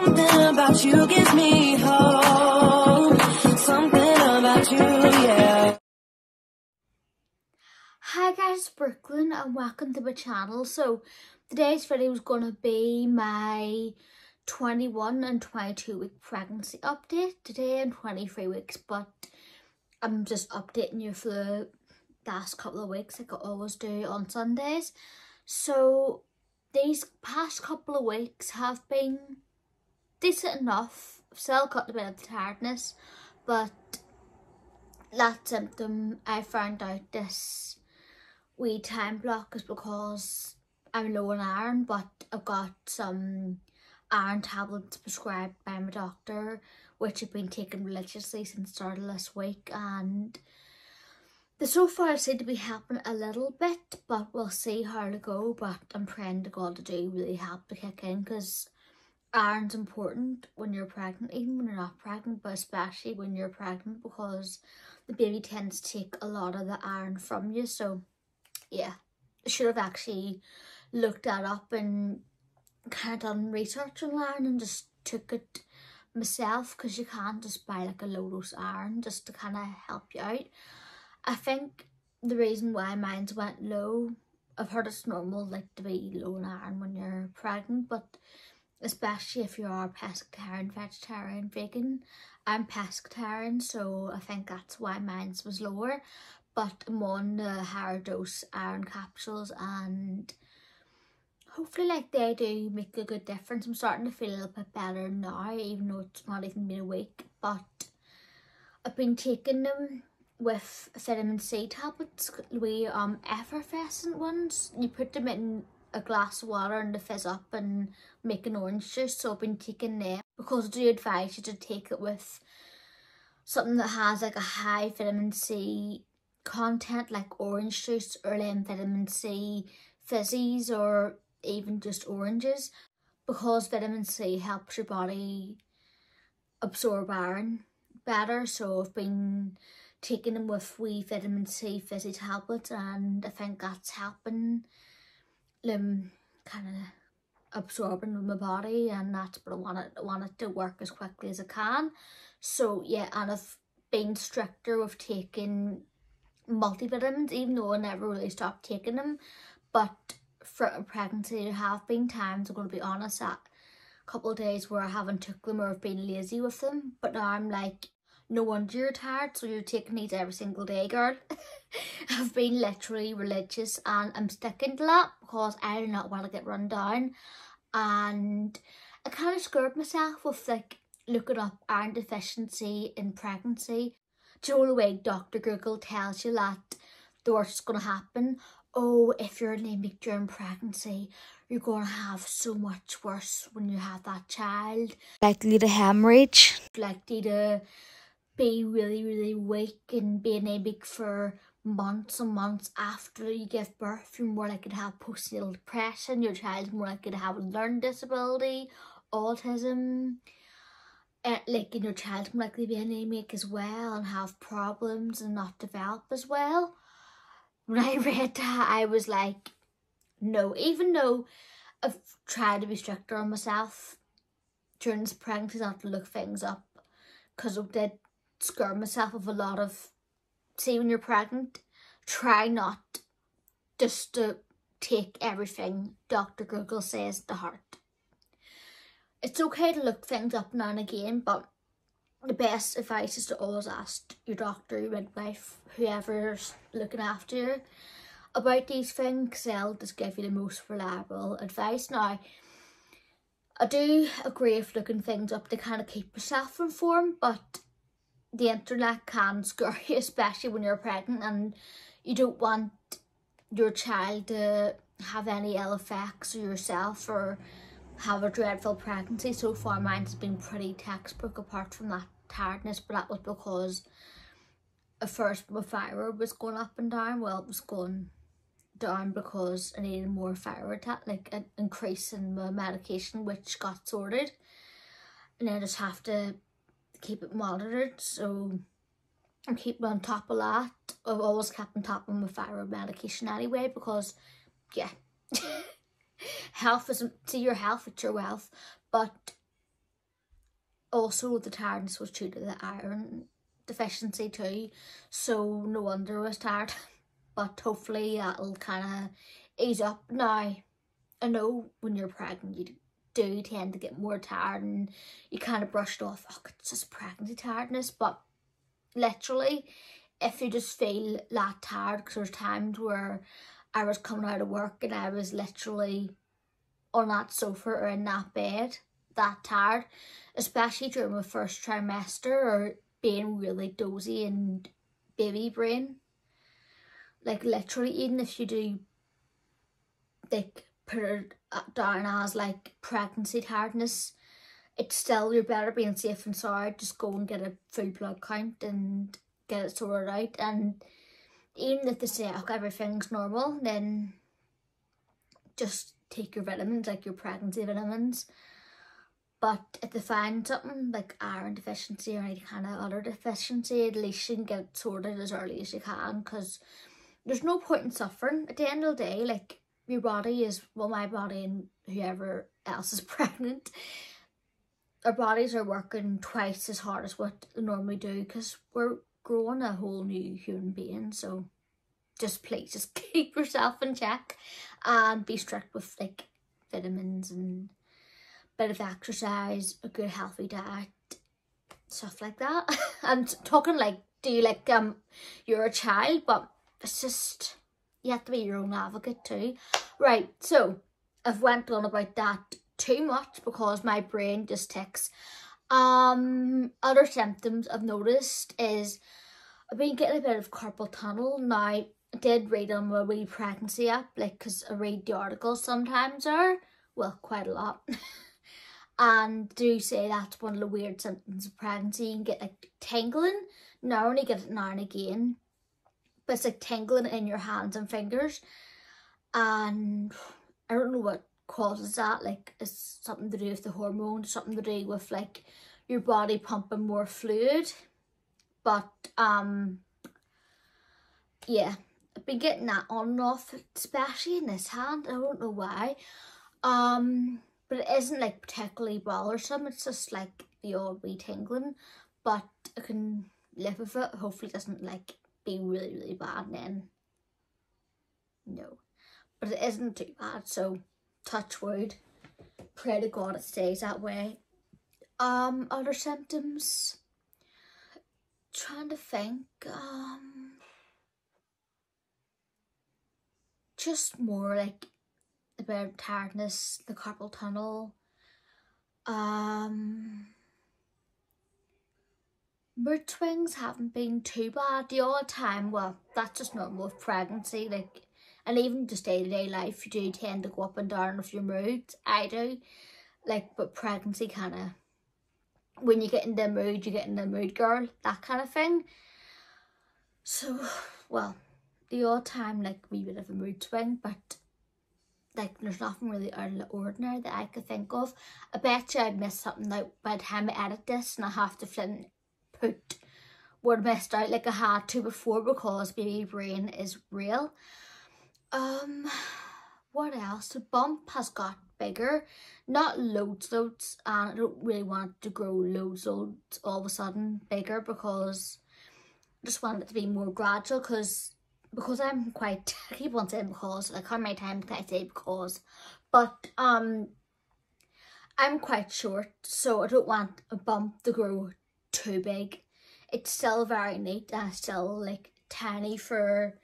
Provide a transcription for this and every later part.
about you gives me hope. Something about you, yeah. Hi guys, it's Brookelynne and welcome to my channel. So today's video is going to be my 21 and 22 week pregnancy update. Today I'm 23 weeks, but I'm just updating you for the last couple of weeks like I always do on Sundays. So these past couple of weeks have been decent enough. I've still got a bit of tiredness, but that symptom I found out this wee time block is because I'm low in iron, but I've got some iron tablets prescribed by my doctor which I've been taking religiously since the start of this week, and they so far seem to be helping a little bit, but we'll see how to go. But I'm praying to God to do really help to kick in, because iron's important when you're pregnant, even when you're not pregnant, but especially when you're pregnant, because the baby tends to take a lot of the iron from you. So yeah, I should have actually looked that up and kind of done research on iron and just took it myself, because you can't just buy like a low dose iron just to kind of help you out. I think the reason why mine's went low, I've heard it's normal like to be low in iron when you're pregnant, but especially if you are pescatarian, vegetarian, vegan. I'm pescatarian, so I think that's why mine's was lower, but I'm on the higher dose iron capsules and hopefully like they do make a good difference. I'm starting to feel a little bit better now, even though it's not even been a week, but I've been taking them with vitamin C tablets, we effervescent ones. You put them in a glass of water and they fizz up and make an orange juice. So I've been taking them because I do advise you to take it with something that has like a high vitamin C content, like orange juice or vitamin C fizzies or even just oranges, because vitamin C helps your body absorb iron better. So I've been taking them with wee vitamin C fizzy tablets, and I think that's helping them kind of absorbing in my body, and that's what I want it to work as quickly as I can. So yeah, and I've been stricter with taking multivitamins, even though I never really stopped taking them. But for a pregnancy, there have been times, I'm going to be honest, that a couple of days where I haven't took them or I've been lazy with them. But now I'm like, no wonder you're tired, so you're taking these every single day, girl. I've been literally religious and I'm sticking to that because I do not want to get run down. And I kind of scared myself with like looking up iron deficiency in pregnancy. Do you know the way Dr. Google tells you that the worst is going to happen? Oh, if you're anemic during pregnancy, you're going to have so much worse when you have that child. Likely to hemorrhage. Likely to be really weak and be anemic for months and months after you give birth. You're more likely to have postnatal depression. Your child's more likely to have a learning disability, autism. Like, your child's more likely to be anemic as well and have problems and not develop as well. When I read that, I was like, no. Even though I've tried to be stricter on myself during this pregnancy, not to look things up, because I did scare myself of a lot of, see, when you're pregnant, try not just to take everything Dr. Google says to heart. It's okay to look things up now and again, but the best advice is to always ask your doctor, your midwife, whoever's looking after you about these things, because they'll just give you the most reliable advice. Now, I do agree with looking things up to kind of keep yourself informed, but the internet can scare you, especially when you're pregnant and you don't want your child to have any ill effects or yourself or have a dreadful pregnancy. So far mine's been pretty textbook apart from that tiredness, but that was because at first my thyroid was going up and down. Well, it was going down because I needed more thyroid, like an increase in my medication, which got sorted, and I just have to keep it monitored. So I'm keeping on top of that. I've always kept on top of my thyroid medication anyway, because yeah, health isn't, see, your health, it's your wealth. But also the tiredness was due to the iron deficiency too, so no wonder I was tired. But hopefully that'll kind of ease up. Now, I know when you're pregnant you do tend to get more tired and you kind of brushed off, oh, it's just pregnancy tiredness, but literally if you just feel that tired, because there's times where I was coming out of work and I was literally on that sofa or in that bed that tired, especially during my first trimester or being really dozy and baby brain. Like literally, even if you do like put it down as like pregnancy tiredness, it's still, you're better being safe than sorry. Just go and get a full blood count and get it sorted out. And even if they say, okay, everything's normal, then just take your vitamins, like your pregnancy vitamins. But if they find something like iron deficiency or any kind of other deficiency, at least you can get it sorted as early as you can, because there's no point in suffering. At the end of the day, like, your body is, well, my body and whoever else is pregnant, our bodies are working twice as hard as what they normally do, because we're growing a whole new human being. So just please just keep yourself in check and be strict with like vitamins and bit of exercise, a good healthy diet, stuff like that. I'm talking like, do you like you're a child, but it's just, you have to be your own advocate too. Right, so I've went on about that too much because my brain just ticks. Other symptoms I've noticed is I've been getting a bit of carpal tunnel. Now, I did read on my wee pregnancy app, like, because I read the articles sometimes, or, well, quite a lot. And do say that's one of the weird symptoms of pregnancy. You can get like tingling. Now I only get it now and again, but it's like tingling in your hands and fingers. And I don't know what causes that. Like, it's something to do with the hormones, something to do with like your body pumping more fluid. But yeah, I've been getting that on and off, especially in this hand. I don't know why. But it isn't like particularly bothersome. It's just like the odd wee tingling, but I can live with it. Hopefully it doesn't like be really, really bad, and then no, but it isn't too bad, so touch wood, pray to God it stays that way. Other symptoms, trying to think, just more like a bit of tiredness, the carpal tunnel, mood swings haven't been too bad. The odd time, well, that's just normal with pregnancy, like, and even just day-to-day life, you do tend to go up and down with your moods. I do, like, but pregnancy kind of, when you get in the mood, you get in the mood, girl, that kind of thing. So, well, the odd time, like, we would have a mood swing, but like, there's nothing really out of the ordinary that I could think of. I bet you I'd miss something out by the time I edit this, and I have to put what I missed out like I had to before, because baby brain is real. What else? The bump has got bigger, not loads, and I don't really want it to grow loads all of a sudden bigger, because I just want it to be more gradual, because I'm quite, I keep on saying because, like how many times can I say because, but I'm quite short, so I don't want a bump to grow too big. It's still very neat and still like tiny for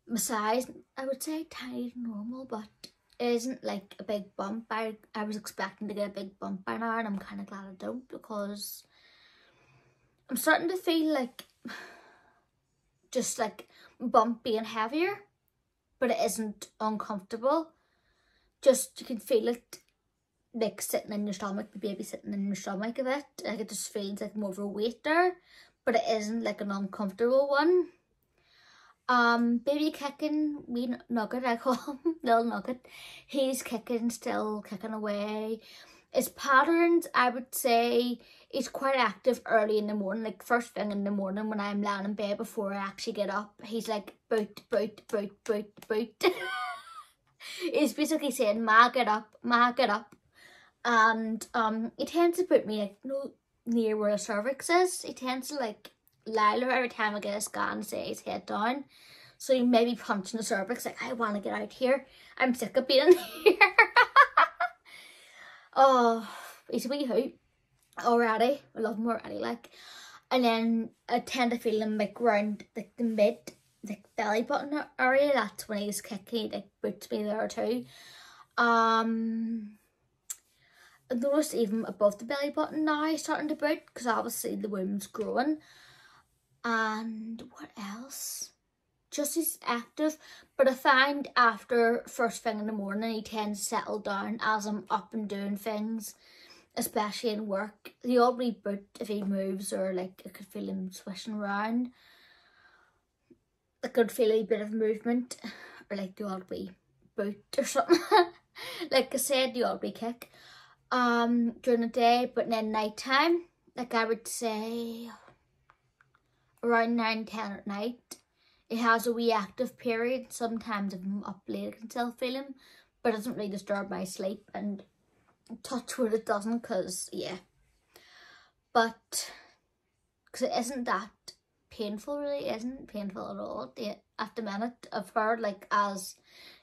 my size. I would say tiny to normal, but it isn't like a big bump. I was expecting to get a big bump by now, and I'm kind of glad I don't, because I'm starting to feel like just like bump being heavier, but it isn't uncomfortable. Just, you can feel it like sitting in your stomach, the baby sitting in your stomach a bit. Like, it just feels like more of a weight there, but it isn't like an uncomfortable one. Baby kicking, wee nugget I call him, little nugget. He's still kicking away. His patterns, I would say, he's quite active early in the morning, like first thing in the morning when I'm lying in bed before I actually get up. He's like, boot, boot, boot, boot, boot. He's basically saying, ma, get up, ma, get up. and he tends to put me like, you know, near where the cervix is. He tends to like lie there every time I get a scan and say his head down. So he may be punching the cervix like, I want to get out here. I'm sick of being here. Oh, he's a wee hoot already. I love him already, like. And then I tend to feel him like round like the mid, like belly button area. That's when he's kicking, he like boots me there too. I noticed even above the belly button now he's starting to boot, because obviously the womb's growing. And what else? Just he's active, but I find after first thing in the morning he tends to settle down as I'm up and doing things, especially in work. The odd wee boot if he moves, or like I could feel him swishing around. I could feel a bit of movement, or like the odd wee boot or something. Like I said, the odd wee kick during the day, but then night time, like I would say around 9-10 at night, it has a wee active period. Sometimes if I'm up late I can still feel him, but it doesn't really disturb my sleep, and touch wood it doesn't, because yeah, but because it isn't that painful, really isn't painful at all at the minute. I've heard like as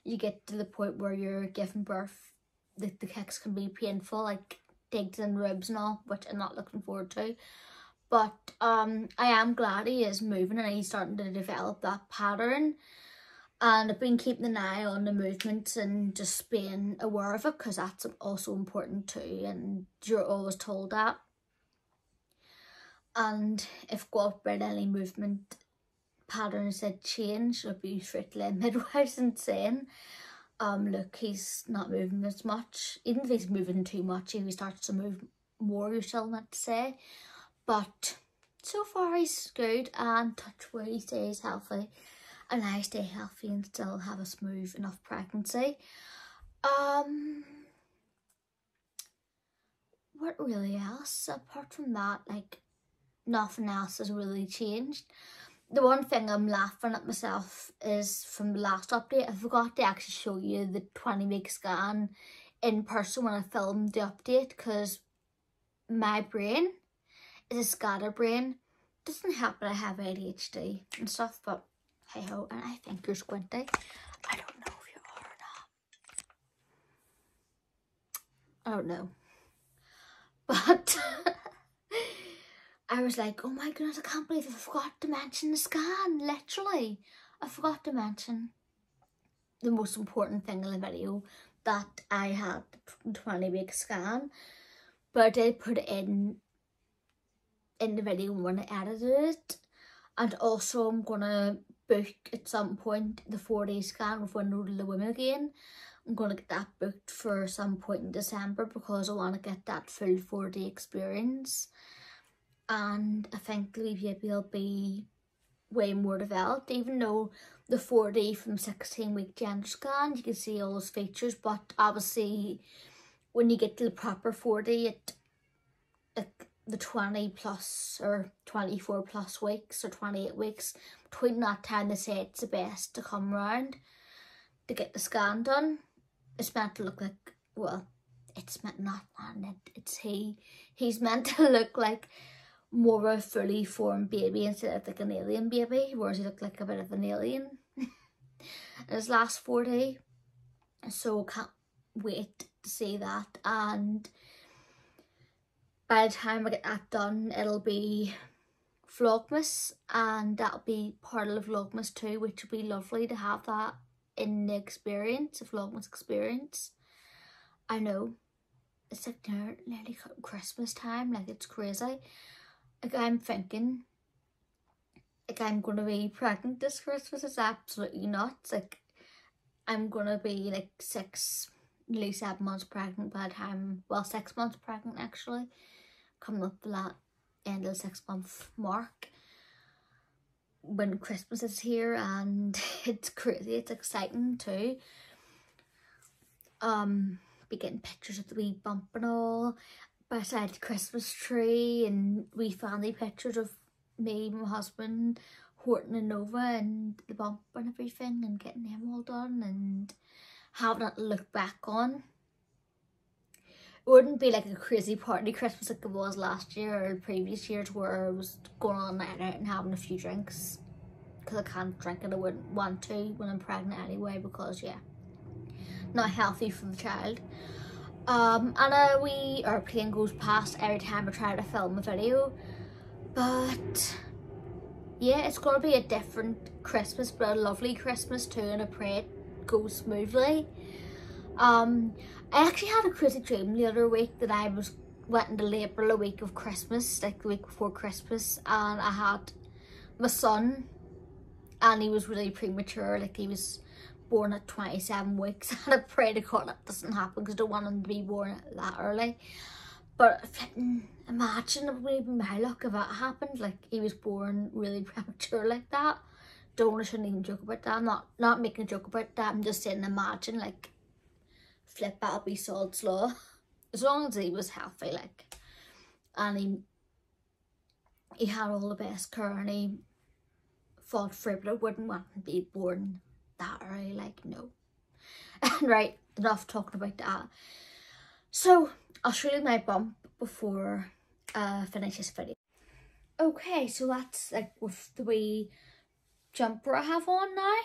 you get to the point where you're giving birth, the kicks can be painful, like digs in ribs and all, which I'm not looking forward to. But I am glad he is moving and he's starting to develop that pattern. And I've been keeping an eye on the movements and just being aware of it, because that's also important too, and you're always told that. And if got about any movement patterns that change, it'll be strictly a midwife and saying, look, he's not moving as much. Even if he's moving too much, if he starts to move more, you're still not to say. But so far he's good, and touch wood he stays healthy, and I stay healthy and still have a smooth enough pregnancy. What really else? Apart from that, like nothing else has really changed. The one thing I'm laughing at myself is from the last update, I forgot to actually show you the 20-week scan in person when I filmed the update, because my brain is a scatterbrain. Doesn't help that I have ADHD and stuff, but hey ho, and I think you're squinty. I don't know if you are or not. I don't know. But I was like, oh my goodness, I can't believe I forgot to mention the scan. Literally, I forgot to mention the most important thing in the video, that I had the 20-week scan. But I did put it in the video when I edited it. And also I'm gonna book at some point the 4-day scan with Nude the women again. I'm gonna get that booked for some point in December, because I want to get that full 4-day experience. And I think the baby will be way more developed, even though the 4-day from 16-week gender scan you can see all those features, but obviously when you get to the proper 4-day, like the 20 plus or 24 plus weeks or 28 weeks, between that time they say it's the best to come round to get the scan done. It's meant to look like, well, it's meant not, it's he's meant to look like more of a fully formed baby instead of like an alien baby, whereas he looked like a bit of an alien in his last 4-day. So can't wait to see that. And by the time I get that done, it'll be Vlogmas, and that'll be part of the Vlogmas too, which will be lovely to have that in the experience, a Vlogmas experience. I know, it's like nearly Christmas time, like it's crazy. Like I'm thinking, like I'm gonna be pregnant this Christmas. It's absolutely nuts. Like I'm gonna be like nearly 7 months pregnant by the time, well, 6 months pregnant actually, coming up to that end of the 6-month mark when Christmas is here, and it's crazy, it's exciting too. Be getting pictures of the wee bump and all beside the Christmas tree, and wee family pictures of me, my husband, Horton and Nova, and the bump and everything, and getting them all done and having that to look back on. wouldn't be like a crazy party Christmas like it was last year or previous years where I was going on a night out and having a few drinks. Because I can't drink and I wouldn't want to when I'm pregnant anyway, because yeah, not healthy for the child. And a wee airplane goes past every time I try to film a video. But yeah, it's going to be a different Christmas, but a lovely Christmas too, and I pray it goes smoothly. I actually had a crazy dream the other week that I went into labour the week of Christmas, like the week before Christmas, and I had my son, and he was really premature, like he was born at 27 weeks, and I pray to God that doesn't happen because I don't want him to be born that early. But imagine it would be my luck if that happened, like he was born really premature like that. I shouldn't even joke about that. I'm not making a joke about that, I'm just saying imagine, like, flip, that'll be sod's law. As long as he was healthy, like, and he had all the best care and he fought for it, but I wouldn't want him to be born that early, like, no. Right, enough talking about that. So I'll show you my bump before I finish this video. Okay, so that's like with the wee jumper I have on now.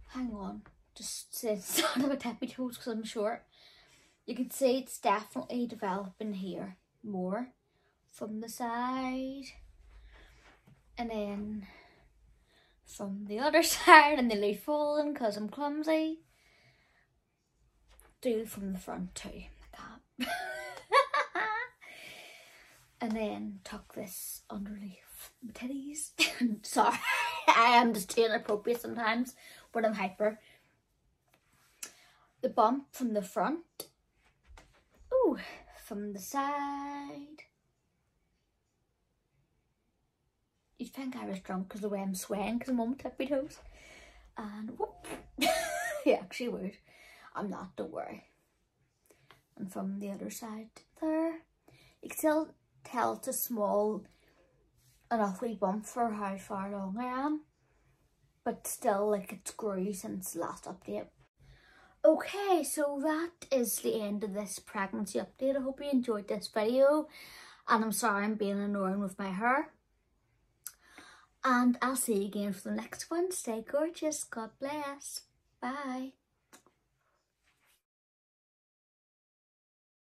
Hang on, just stand on my tippy toes because I'm short. You can see it's definitely developing here more from the side, and then from the other side, and nearly falling because I'm clumsy. Do from the front too, like that. And then tuck this underneath my titties. Sorry, I am just too inappropriate sometimes when I'm hyper. The bump from the front. Ooh, from the side. You'd think I was drunk because the way I'm swaying because I'm on my tippy toes. And whoop. You actually would. I'm not, don't worry. And from the other side there, you can still tell it's a small enough wee bump for how far along I am, but still, like, it's grew since the last update. Okay, so that is the end of this pregnancy update. I hope you enjoyed this video, and I'm sorry I'm being annoying with my hair. And I'll see you again for the next one. Stay gorgeous. God bless. Bye.